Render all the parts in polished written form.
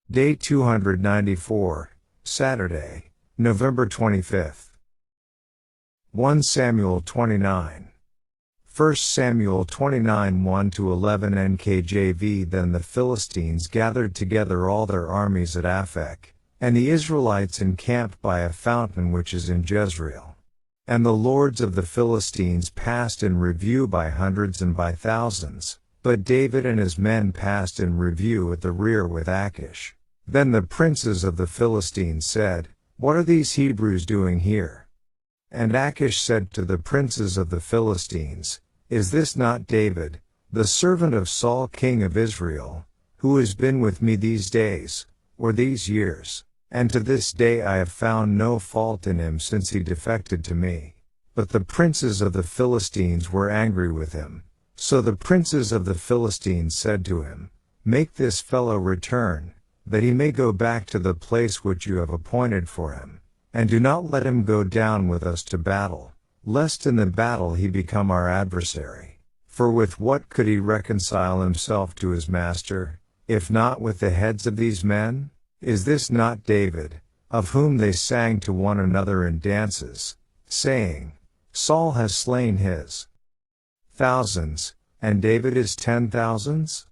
Day 294, Saturday, November 25th. 1 Samuel 29. 1 Samuel 29 1-11 NKJV. Then the Philistines gathered together all their armies at Aphek, and the Israelites encamped by a fountain which is in Jezreel. And the lords of the Philistines passed in review by hundreds and by thousands, but David and his men passed in review at the rear with Achish. Then the princes of the Philistines said, "What are these Hebrews doing here?" And Achish said to the princes of the Philistines, "Is this not David, the servant of Saul king of Israel, who has been with me these days, or these years? And to this day I have found no fault in him since he defected to me." But the princes of the Philistines were angry with him. So the princes of the Philistines said to him, "Make this fellow return, that he may go back to the place which you have appointed for him, and do not let him go down with us to battle, lest in the battle he become our adversary. For with what could he reconcile himself to his master, if not with the heads of these men? Is this not David, of whom they sang to one another in dances, saying, Saul has slain his thousands, and David his 10,000s?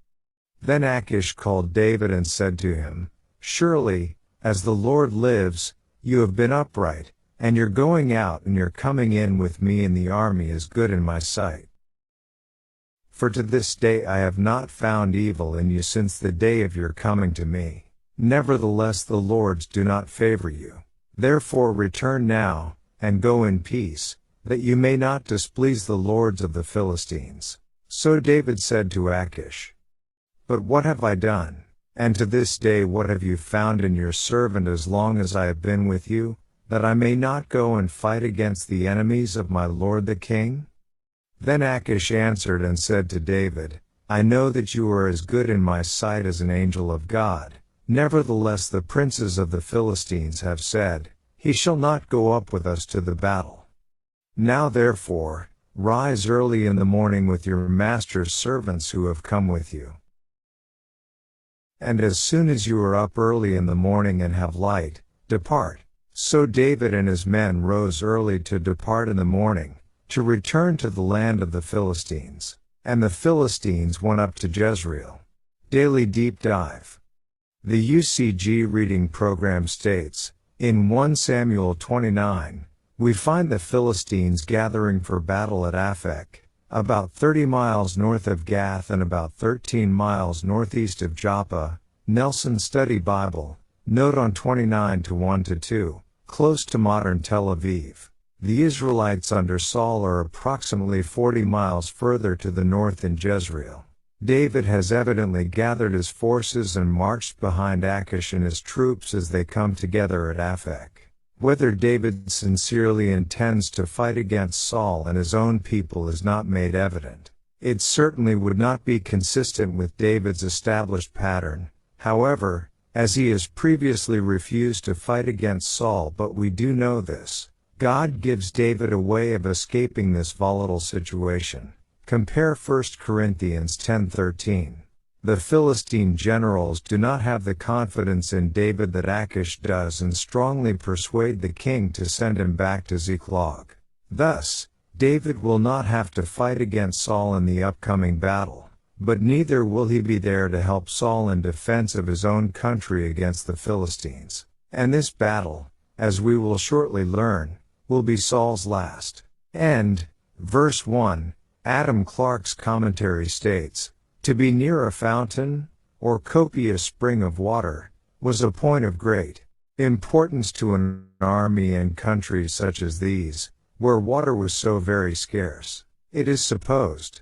Then Achish called David and said to him, "Surely, as the Lord lives, you have been upright, and your going out and your coming in with me in the army is good in my sight. For to this day I have not found evil in you since the day of your coming to me. Nevertheless the lords do not favor you. Therefore return now, and go in peace, that you may not displease the lords of the Philistines." So David said to Achish, "But what have I done? And to this day what have you found in your servant as long as I have been with you, that I may not go and fight against the enemies of my lord the king?" Then Achish answered and said to David, "I know that you are as good in my sight as an angel of God. Nevertheless the princes of the Philistines have said, He shall not go up with us to the battle. Now therefore, rise early in the morning with your master's servants who have come with you. And as soon as you are up early in the morning and have light, depart." So David and his men rose early to depart in the morning, to return to the land of the Philistines. And the Philistines went up to Jezreel. Daily Deep Dive. The UCG reading program states, in 1 Samuel 29, we find the Philistines gathering for battle at Aphek, about 30 miles north of Gath and about 13 miles northeast of Joppa. Nelson Study Bible, note on 29 1-2, close to modern Tel Aviv. The Israelites under Saul are approximately 40 miles further to the north in Jezreel. David has evidently gathered his forces and marched behind Achish and his troops as they come together at Aphek. Whether David sincerely intends to fight against Saul and his own people is not made evident. It certainly would not be consistent with David's established pattern, however, as he has previously refused to fight against Saul. But we do know this: God gives David a way of escaping this volatile situation. Compare 1 Corinthians 10:13. The Philistine generals do not have the confidence in David that Achish does and strongly persuade the king to send him back to Ziklag. Thus, David will not have to fight against Saul in the upcoming battle, but neither will he be there to help Saul in defense of his own country against the Philistines. And this battle, as we will shortly learn, will be Saul's last. End. Verse 1, Adam Clarke's commentary states, "To be near a fountain, or copious spring of water, was a point of great importance to an army and country such as these, where water was so very scarce. It is supposed